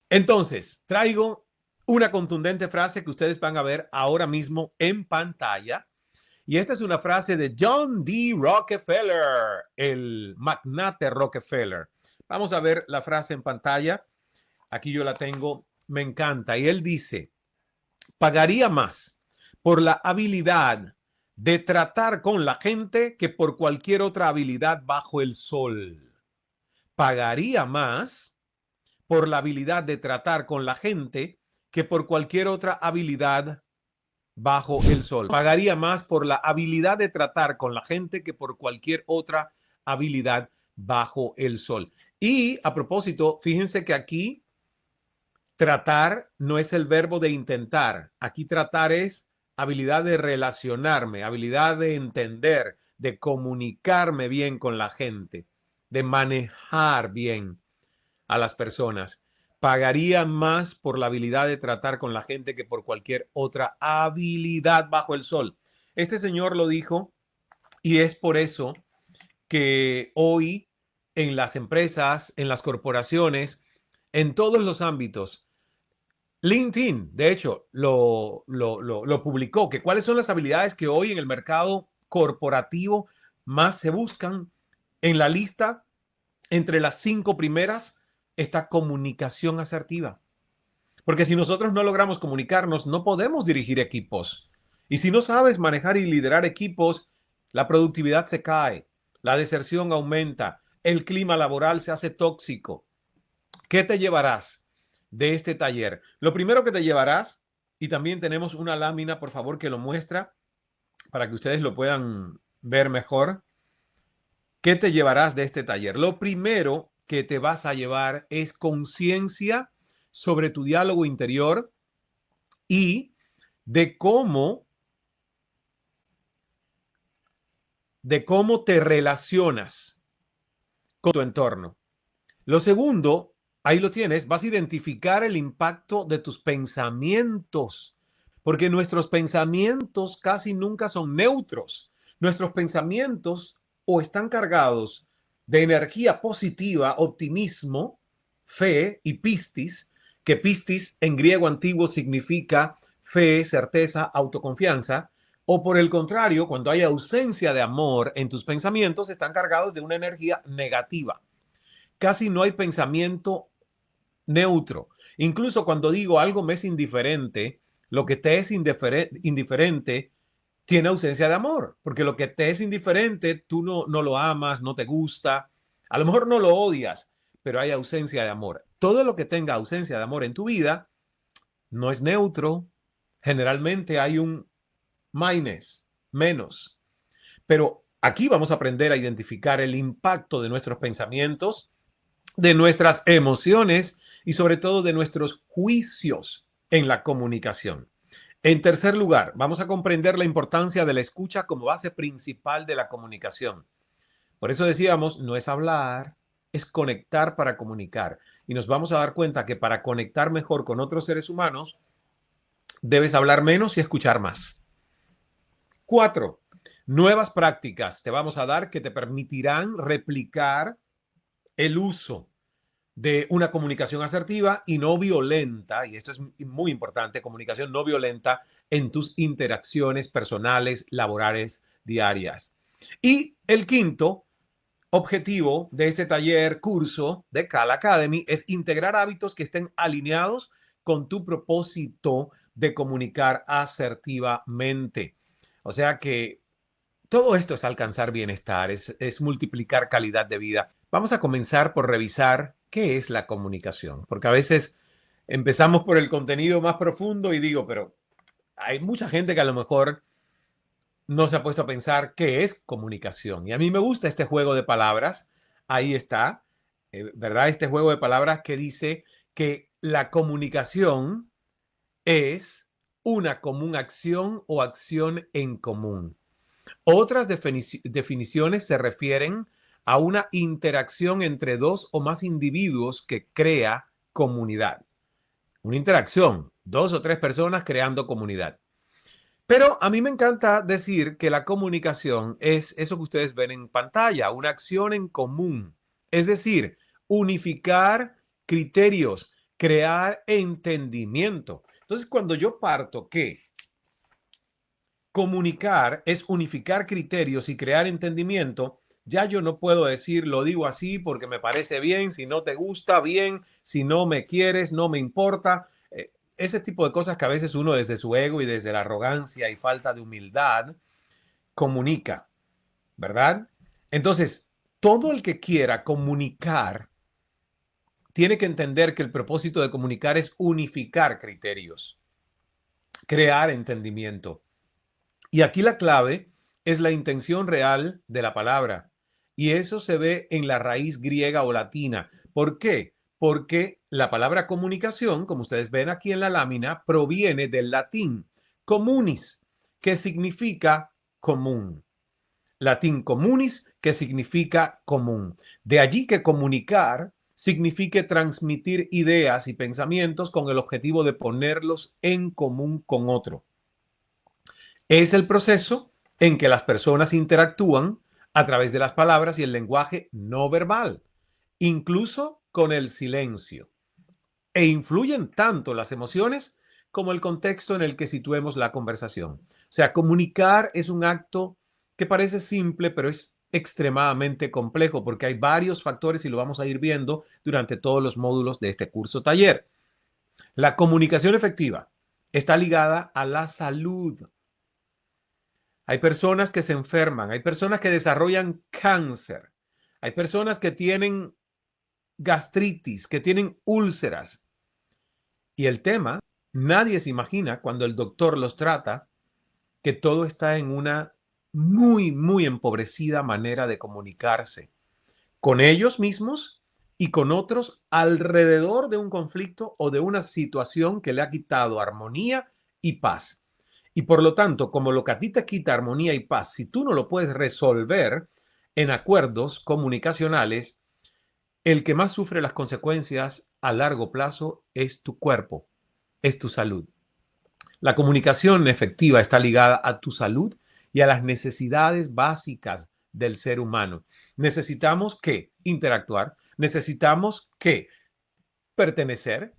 Entonces, traigo una contundente frase que ustedes van a ver ahora mismo en pantalla. Y esta es una frase de John D. Rockefeller, el magnate Rockefeller. Vamos a ver la frase en pantalla. Aquí yo la tengo, me encanta. Y él dice, pagaría más por la habilidad de tratar con la gente que por cualquier otra habilidad bajo el sol. Pagaría más por la habilidad de tratar con la gente que por cualquier otra habilidad bajo el sol. Pagaría más por la habilidad de tratar con la gente que por cualquier otra habilidad bajo el sol. Y a propósito, fíjense que aquí tratar no es el verbo de intentar. Aquí tratar es habilidad de relacionarme, habilidad de entender, de comunicarme bien con la gente, de manejar bien a las personas. Pagaría más por la habilidad de tratar con la gente que por cualquier otra habilidad bajo el sol. Este señor lo dijo y es por eso que hoy en las empresas, en las corporaciones, en todos los ámbitos, LinkedIn, de hecho, lo publicó, que cuáles son las habilidades que hoy en el mercado corporativo más se buscan. En la lista, entre las 5 primeras, está comunicación asertiva. Porque si nosotros no logramos comunicarnos, no podemos dirigir equipos. Y si no sabes manejar y liderar equipos, la productividad se cae, la deserción aumenta, el clima laboral se hace tóxico. ¿Qué te llevarás de este taller? Lo primero que te llevarás, y también tenemos una lámina, por favor, que lo muestra para que ustedes lo puedan ver mejor. ¿Qué te llevarás de este taller? Lo primero que te vas a llevar es conciencia sobre tu diálogo interior y de cómo te relacionas con tu entorno. Lo segundo, ahí lo tienes, vas a identificar el impacto de tus pensamientos, porque nuestros pensamientos casi nunca son neutros. Nuestros pensamientos o están cargados de energía positiva, optimismo, fe y pistis, que pistis en griego antiguo significa fe, certeza, autoconfianza, o por el contrario, cuando hay ausencia de amor en tus pensamientos, están cargados de una energía negativa. Casi no hay pensamiento neutro. Incluso cuando digo algo me es indiferente, lo que te es indiferente tiene ausencia de amor, porque lo que te es indiferente, tú no lo amas, no te gusta, a lo mejor no lo odias, pero hay ausencia de amor. Todo lo que tenga ausencia de amor en tu vida no es neutro. Generalmente hay un menos. Pero aquí vamos a aprender a identificar el impacto de nuestros pensamientos, de nuestras emociones y sobre todo de nuestros juicios en la comunicación. En tercer lugar, vamos a comprender la importancia de la escucha como base principal de la comunicación. Por eso decíamos, no es hablar, es conectar para comunicar. Y nos vamos a dar cuenta que para conectar mejor con otros seres humanos, debes hablar menos y escuchar más. 4. Nuevas prácticas te vamos a dar que te permitirán replicar el uso de una comunicación asertiva y no violenta, y esto es muy importante, comunicación no violenta en tus interacciones personales, laborales, diarias. Y el quinto objetivo de este taller, curso de Cal Academy, es integrar hábitos que estén alineados con tu propósito de comunicar asertivamente. O sea que todo esto es alcanzar bienestar, es multiplicar calidad de vida. Vamos a comenzar por revisar qué es la comunicación, porque a veces empezamos por el contenido más profundo y digo, pero hay mucha gente que a lo mejor no se ha puesto a pensar qué es comunicación. Y a mí me gusta este juego de palabras. Ahí está, ¿verdad? Este juego de palabras que dice que la comunicación es una común acción o acción en común. Otras definiciones se refieren a una interacción entre dos o más individuos que crea comunidad. Una interacción, dos o tres personas creando comunidad. Pero a mí me encanta decir que la comunicación es eso que ustedes ven en pantalla, una acción en común. Es decir, unificar criterios, crear entendimiento. Entonces, cuando yo parto que comunicar es unificar criterios y crear entendimiento, ya yo no puedo decir lo digo así porque me parece bien, si no te gusta, bien, si no me quieres, no me importa. Ese tipo de cosas que a veces uno desde su ego y desde la arrogancia y falta de humildad comunica, ¿verdad? Entonces, todo el que quiera comunicar tiene que entender que el propósito de comunicar es unificar criterios, crear entendimiento. Y aquí la clave es la intención real de la palabra. Y eso se ve en la raíz griega o latina. ¿Por qué? Porque la palabra comunicación, como ustedes ven aquí en la lámina, proviene del latín communis, que significa común. Latín communis, que significa común. De allí que comunicar signifique transmitir ideas y pensamientos con el objetivo de ponerlos en común con otro. Es el proceso en que las personas interactúan a través de las palabras y el lenguaje no verbal, incluso con el silencio, e influyen tanto las emociones como el contexto en el que situemos la conversación. O sea, comunicar es un acto que parece simple, pero es extremadamente complejo porque hay varios factores y lo vamos a ir viendo durante todos los módulos de este curso taller. La comunicación efectiva está ligada a la salud. Hay personas que se enferman, hay personas que desarrollan cáncer, hay personas que tienen gastritis, que tienen úlceras. Y el tema, nadie se imagina cuando el doctor los trata que todo está en una muy empobrecida manera de comunicarse con ellos mismos y con otros alrededor de un conflicto o de una situación que le ha quitado armonía y paz. Y por lo tanto, como lo que a ti te quita armonía y paz, si tú no lo puedes resolver en acuerdos comunicacionales, el que más sufre las consecuencias a largo plazo es tu cuerpo, es tu salud. La comunicación efectiva está ligada a tu salud y a las necesidades básicas del ser humano. Necesitamos que interactuar, necesitamos que pertenecer,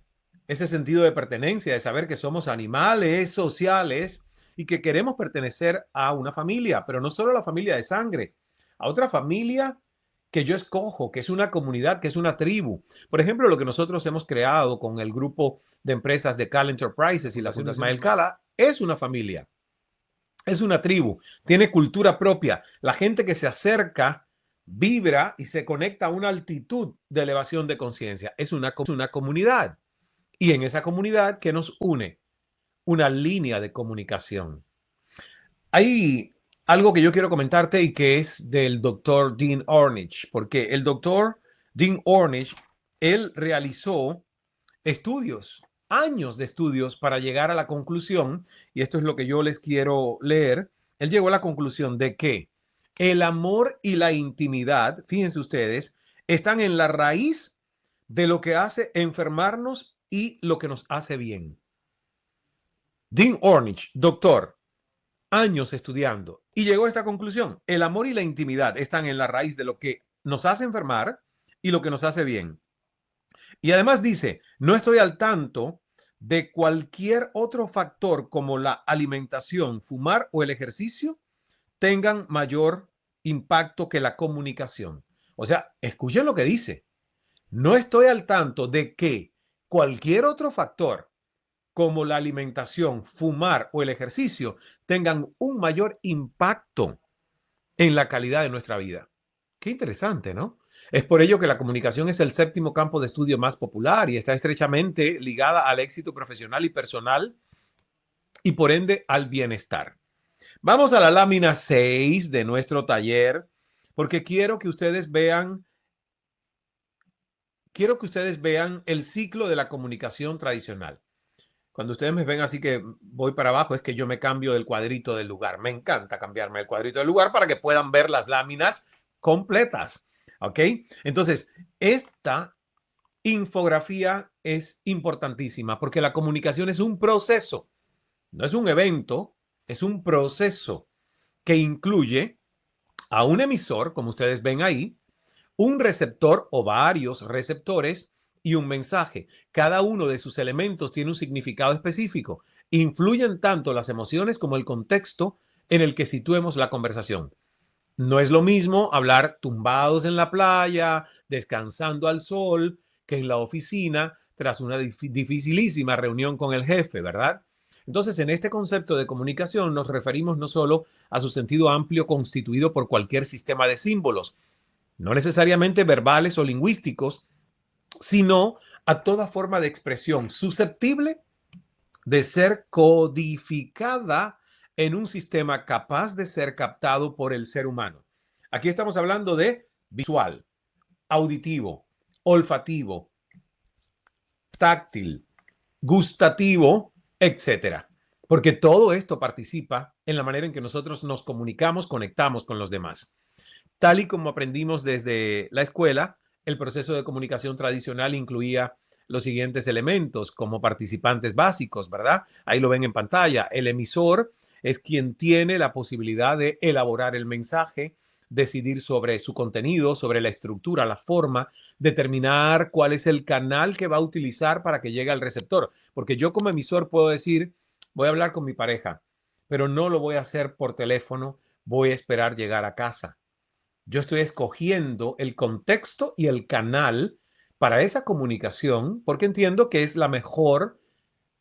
ese sentido de pertenencia, de saber que somos animales sociales y que queremos pertenecer a una familia, pero no solo a la familia de sangre, a otra familia que yo escojo, que es una comunidad, que es una tribu. Por ejemplo, lo que nosotros hemos creado con el grupo de empresas de Cala Enterprises y la Fundación Ismael Cala es una familia, es una tribu, tiene cultura propia. La gente que se acerca vibra y se conecta a una altitud de elevación de conciencia. Es una comunidad. Y en esa comunidad, ¿qué nos une? Una línea de comunicación. Hay algo que yo quiero comentarte y que es del doctor Dean Ornish, porque el doctor Dean Ornish, él realizó estudios, años de estudios para llegar a la conclusión, y esto es lo que yo les quiero leer, él llegó a la conclusión de que el amor y la intimidad, fíjense ustedes, están en la raíz de lo que hace enfermarnos y lo que nos hace bien. Dean Ornish, doctor, años estudiando y llegó a esta conclusión. El amor y la intimidad están en la raíz de lo que nos hace enfermar y lo que nos hace bien. Y además dice, no estoy al tanto de cualquier otro factor como la alimentación, fumar o el ejercicio tengan mayor impacto que la comunicación. O sea, escuchen lo que dice. No estoy al tanto de que cualquier otro factor como la alimentación, fumar o el ejercicio tengan un mayor impacto en la calidad de nuestra vida. Qué interesante, ¿no? Es por ello que la comunicación es el séptimo campo de estudio más popular y está estrechamente ligada al éxito profesional y personal y por ende al bienestar. Vamos a la lámina 6 de nuestro taller porque quiero que ustedes vean el ciclo de la comunicación tradicional. Cuando ustedes me ven así que voy para abajo, es que yo me cambio del cuadrito del lugar. Me encanta cambiarme el cuadrito del lugar para que puedan ver las láminas completas. ¿Ok? Entonces, esta infografía es importantísima porque la comunicación es un proceso, no es un evento, es un proceso que incluye a un emisor, como ustedes ven ahí, un receptor o varios receptores y un mensaje. Cada uno de sus elementos tiene un significado específico. Influyen tanto las emociones como el contexto en el que situemos la conversación. No es lo mismo hablar tumbados en la playa, descansando al sol, que en la oficina tras una dificilísima reunión con el jefe, ¿verdad? Entonces, en este concepto de comunicación nos referimos no solo a su sentido amplio constituido por cualquier sistema de símbolos, no necesariamente verbales o lingüísticos, sino a toda forma de expresión susceptible de ser codificada en un sistema capaz de ser captado por el ser humano. Aquí estamos hablando de visual, auditivo, olfativo, táctil, gustativo, etcétera. Porque todo esto participa en la manera en que nosotros nos comunicamos, conectamos con los demás. Tal y como aprendimos desde la escuela, el proceso de comunicación tradicional incluía los siguientes elementos como participantes básicos, ¿verdad? Ahí lo ven en pantalla. El emisor es quien tiene la posibilidad de elaborar el mensaje, decidir sobre su contenido, sobre la estructura, la forma, determinar cuál es el canal que va a utilizar para que llegue al receptor. Porque yo como emisor puedo decir, voy a hablar con mi pareja, pero no lo voy a hacer por teléfono, voy a esperar llegar a casa. Yo estoy escogiendo el contexto y el canal para esa comunicación porque entiendo que es la mejor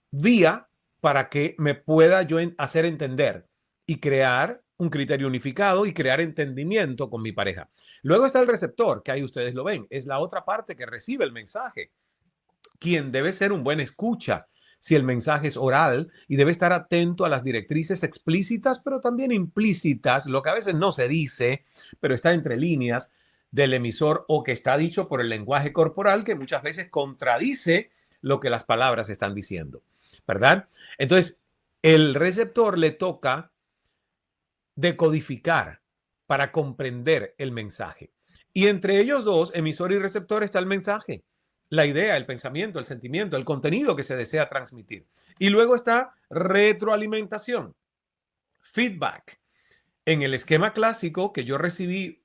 vía para que me pueda yo hacer entender y crear un criterio unificado y crear entendimiento con mi pareja. Luego está el receptor, que ahí ustedes lo ven, es la otra parte que recibe el mensaje, quien debe ser un buen escucha si el mensaje es oral y debe estar atento a las directrices explícitas, pero también implícitas, lo que a veces no se dice, pero está entre líneas del emisor o que está dicho por el lenguaje corporal que muchas veces contradice lo que las palabras están diciendo, ¿verdad? Entonces, el receptor le toca decodificar para comprender el mensaje. Y entre ellos dos, emisor y receptor, está el mensaje, la idea, el pensamiento, el sentimiento, el contenido que se desea transmitir. Y luego está retroalimentación, feedback. En el esquema clásico que yo recibí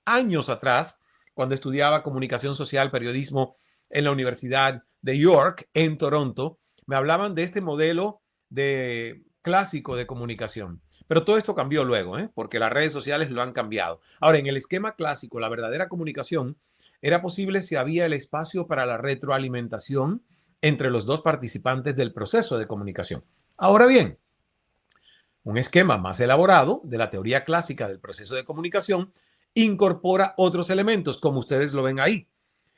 años atrás, cuando estudiaba comunicación social, periodismo en la Universidad de York, en Toronto, me hablaban de este modelo de clásico de comunicación. Pero todo esto cambió luego, porque las redes sociales lo han cambiado. Ahora, en el esquema clásico, la verdadera comunicación era posible si había el espacio para la retroalimentación entre los dos participantes del proceso de comunicación. Ahora bien, un esquema más elaborado de la teoría clásica del proceso de comunicación incorpora otros elementos, como ustedes lo ven ahí.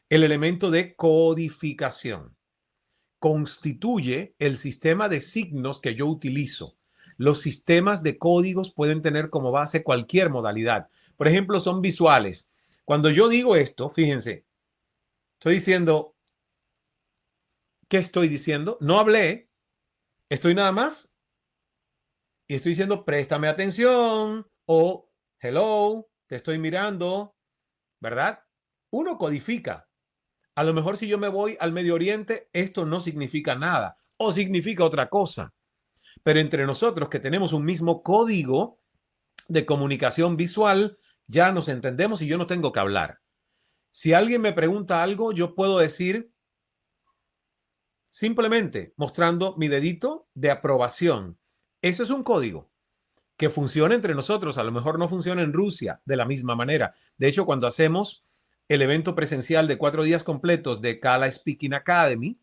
El elemento de codificación constituye el sistema de signos que yo utilizo. Los sistemas de códigos pueden tener como base cualquier modalidad. Por ejemplo, son visuales. Cuando yo digo esto, fíjense, estoy diciendo, ¿qué estoy diciendo? No hablé, estoy nada más y estoy diciendo, préstame atención o hello, te estoy mirando, ¿verdad? Uno codifica. A lo mejor si yo me voy al Medio Oriente, esto no significa nada o significa otra cosa. Pero entre nosotros que tenemos un mismo código de comunicación visual, ya nos entendemos y yo no tengo que hablar. Si alguien me pregunta algo, yo puedo decir simplemente mostrando mi dedito de aprobación. Eso es un código que funciona entre nosotros. A lo mejor no funciona en Rusia de la misma manera. De hecho, cuando hacemos el evento presencial de 4 días completos de Kala Speaking Academy,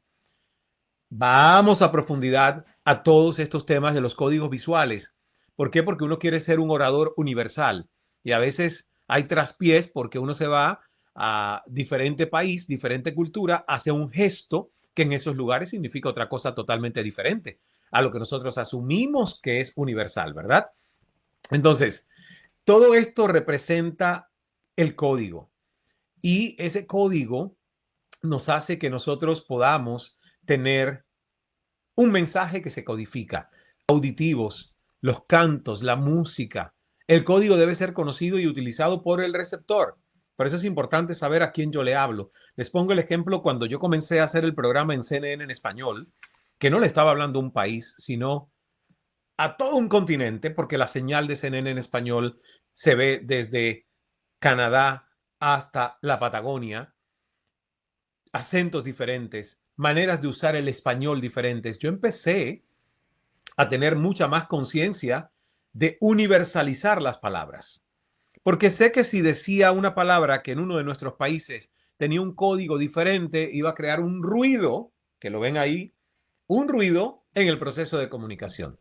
vamos a profundidad a todos estos temas de los códigos visuales. ¿Por qué? Porque uno quiere ser un orador universal y a veces hay traspiés porque uno se va a diferente país, diferente cultura, hace un gesto que en esos lugares significa otra cosa totalmente diferente a lo que nosotros asumimos que es universal, ¿verdad? Entonces, todo esto representa el código y ese código nos hace que nosotros podamos tener un mensaje que se codifica, auditivos, los cantos, la música. El código debe ser conocido y utilizado por el receptor. Por eso es importante saber a quién yo le hablo. Les pongo el ejemplo cuando yo comencé a hacer el programa en CNN en español, que no le estaba hablando a un país, sino a todo un continente, porque la señal de CNN en español se ve desde Canadá hasta la Patagonia. acentos diferentes, maneras de usar el español diferentes. Yo empecé a tener mucha más conciencia de universalizar las palabras. Porque sé que si decía una palabra que en uno de nuestros países tenía un código diferente, iba a crear un ruido, que lo ven ahí, un ruido en el proceso de comunicación.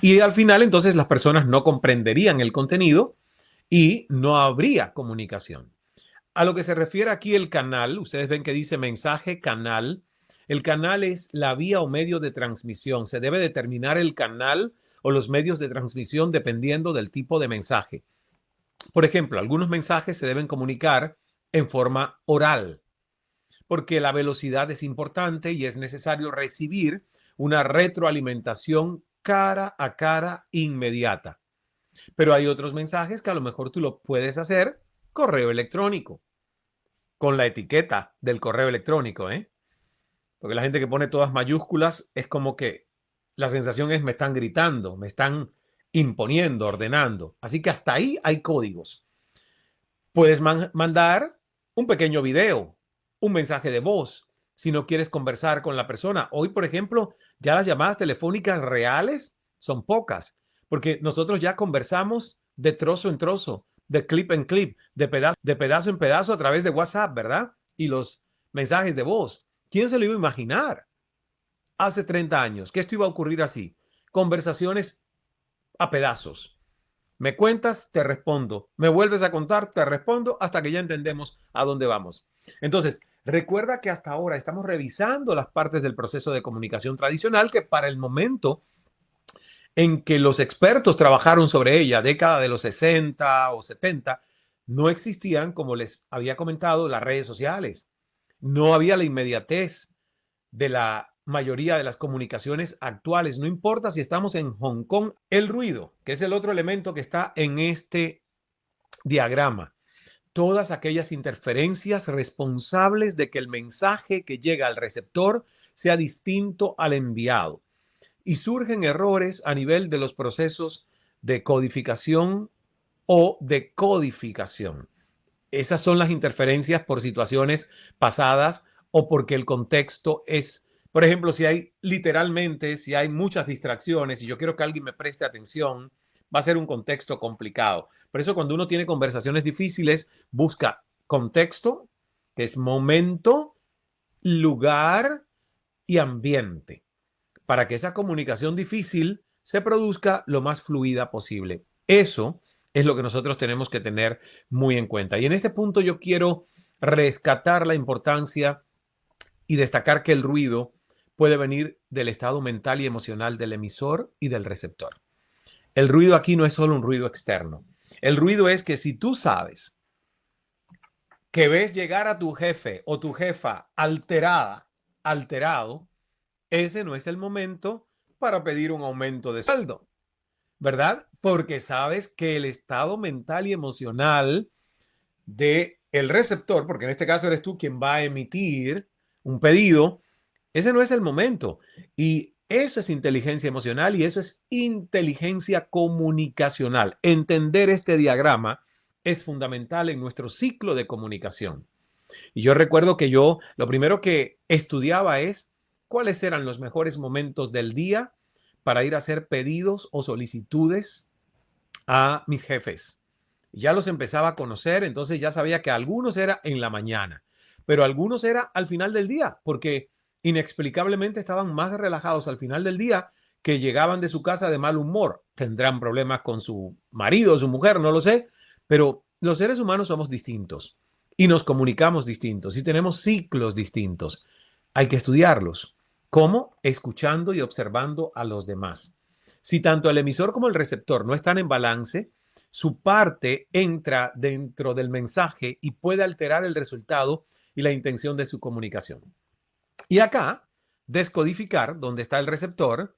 Y al final, entonces, las personas no comprenderían el contenido y no habría comunicación. A lo que se refiere aquí el canal, ustedes ven que dice mensaje canal. El canal es la vía o medio de transmisión. Se debe determinar el canal o los medios de transmisión dependiendo del tipo de mensaje. Por ejemplo, algunos mensajes se deben comunicar en forma oral, porque la velocidad es importante y es necesario recibir una retroalimentación cara a cara inmediata. Pero hay otros mensajes que a lo mejor tú lo puedes hacer correo electrónico, con la etiqueta del correo electrónico, ¿eh? Porque la gente que pone todas mayúsculas es como que la sensación es me están gritando, me están imponiendo, ordenando. Así que hasta ahí hay códigos. Puedes mandar un pequeño video, un mensaje de voz, si no quieres conversar con la persona. Hoy, por ejemplo, ya las llamadas telefónicas reales son pocas, porque nosotros ya conversamos de trozo en trozo, de clip en clip, de pedazo en pedazo a través de WhatsApp, ¿verdad? Y los mensajes de voz. ¿Quién se lo iba a imaginar hace 30 años que esto iba a ocurrir así? Conversaciones a pedazos. Me cuentas, te respondo. Me vuelves a contar, te respondo hasta que ya entendemos a dónde vamos. Entonces, recuerda que hasta ahora estamos revisando las partes del proceso de comunicación tradicional que para el momento en que los expertos trabajaron sobre ella, década de los 60 o 70, no existían, como les había comentado, las redes sociales. No había la inmediatez de la mayoría de las comunicaciones actuales. No importa si estamos en Hong Kong, el ruido, que es el otro elemento que está en este diagrama. Todas aquellas interferencias responsables de que el mensaje que llega al receptor sea distinto al enviado. Y surgen errores a nivel de los procesos de codificación o de codificación. Esas son las interferencias por situaciones pasadas o porque el contexto es, por ejemplo, si hay muchas distracciones y yo quiero que alguien me preste atención, va a ser un contexto complicado. Por eso cuando uno tiene conversaciones difíciles, busca contexto, que es momento, lugar y ambiente, para que esa comunicación difícil se produzca lo más fluida posible. Eso es lo que nosotros tenemos que tener muy en cuenta. Y en este punto yo quiero rescatar la importancia y destacar que el ruido puede venir del estado mental y emocional del emisor y del receptor. El ruido aquí no es solo un ruido externo. El ruido es que si tú sabes que ves llegar a tu jefe o tu jefa alterado, ese no es el momento para pedir un aumento de sueldo, ¿verdad? Porque sabes que el estado mental y emocional de el receptor, porque en este caso eres tú quien va a emitir un pedido, ese no es el momento. Y eso es inteligencia emocional y eso es inteligencia comunicacional. Entender este diagrama es fundamental en nuestro ciclo de comunicación. Y yo recuerdo que yo lo primero que estudiaba es cuáles eran los mejores momentos del día para ir a hacer pedidos o solicitudes a mis jefes. Ya los empezaba a conocer, entonces ya sabía que algunos era en la mañana, pero algunos era al final del día, porque inexplicablemente estaban más relajados al final del día que llegaban de su casa de mal humor. Tendrán problemas con su marido o su mujer, no lo sé, pero los seres humanos somos distintos y nos comunicamos distintos y tenemos ciclos distintos. Hay que estudiarlos. ¿Cómo? Escuchando y observando a los demás. Si tanto el emisor como el receptor no están en balance, su parte entra dentro del mensaje y puede alterar el resultado y la intención de su comunicación. Y acá, descodificar, donde está el receptor,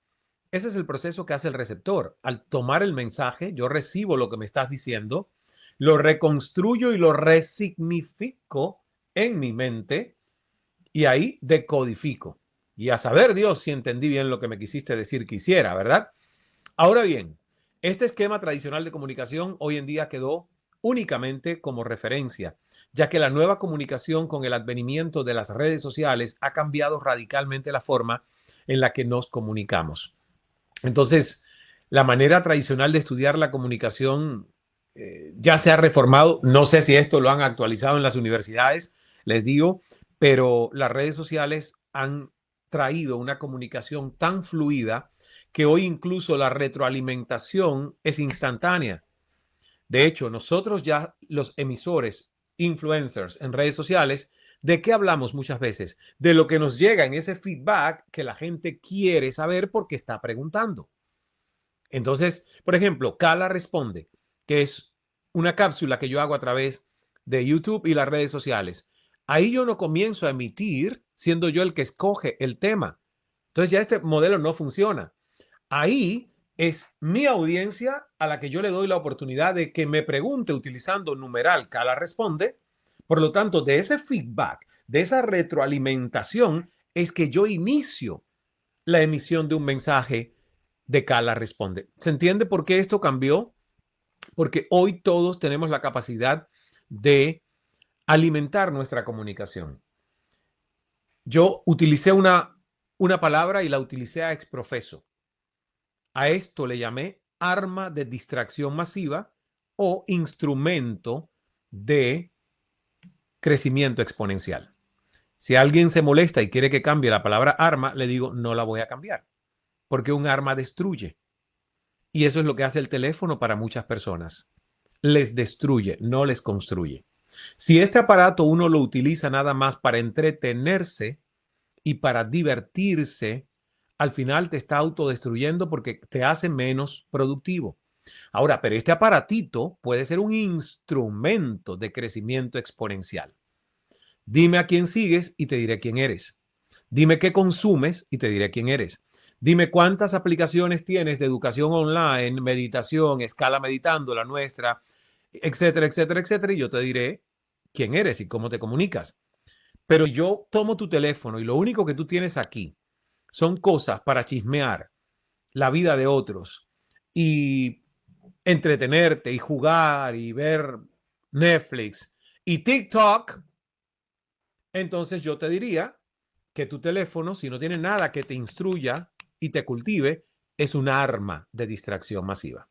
ese es el proceso que hace el receptor. Al tomar el mensaje, yo recibo lo que me estás diciendo, lo reconstruyo y lo resignifico en mi mente y ahí decodifico. Y a saber Dios si entendí bien lo que me quisiste decir que hiciera, ¿verdad? Ahora bien, este esquema tradicional de comunicación hoy en día quedó únicamente como referencia, ya que la nueva comunicación con el advenimiento de las redes sociales ha cambiado radicalmente la forma en la que nos comunicamos. Entonces, la manera tradicional de estudiar la comunicación ya se ha reformado. No sé si esto lo han actualizado en las universidades, les digo, pero las redes sociales han traído una comunicación tan fluida que hoy incluso la retroalimentación es instantánea. De hecho, nosotros ya los emisores, influencers en redes sociales, ¿de qué hablamos muchas veces? De lo que nos llega en ese feedback que la gente quiere saber porque está preguntando. Entonces, por ejemplo, Cala Responde, que es una cápsula que yo hago a través de YouTube y las redes sociales. Ahí yo no comienzo a emitir siendo yo el que escoge el tema. Entonces ya este modelo no funciona. Ahí es mi audiencia a la que yo le doy la oportunidad de que me pregunte utilizando numeral Cala Responde. Por lo tanto, de ese feedback, de esa retroalimentación, es que yo inicio la emisión de un mensaje de Cala Responde. ¿Se entiende por qué esto cambió? Porque hoy todos tenemos la capacidad de alimentar nuestra comunicación. Yo utilicé una palabra y la utilicé a exprofeso. A esto le llamé arma de distracción masiva o instrumento de crecimiento exponencial. Si alguien se molesta y quiere que cambie la palabra arma, le digo, no la voy a cambiar, porque un arma destruye. Y eso es lo que hace el teléfono para muchas personas. Les destruye, no les construye. Si este aparato uno lo utiliza nada más para entretenerse y para divertirse, al final te está autodestruyendo porque te hace menos productivo. Ahora, pero este aparatito puede ser un instrumento de crecimiento exponencial. Dime a quién sigues y te diré quién eres. Dime qué consumes y te diré quién eres. Dime cuántas aplicaciones tienes de educación online, meditación, escala meditando, la nuestra, etcétera, etcétera, etcétera, y yo te diré quién eres y cómo te comunicas. Pero yo tomo tu teléfono y lo único que tú tienes aquí son cosas para chismear la vida de otros y entretenerte y jugar y ver Netflix y TikTok, entonces yo te diría que tu teléfono, si no tiene nada que te instruya y te cultive, es un arma de distracción masiva.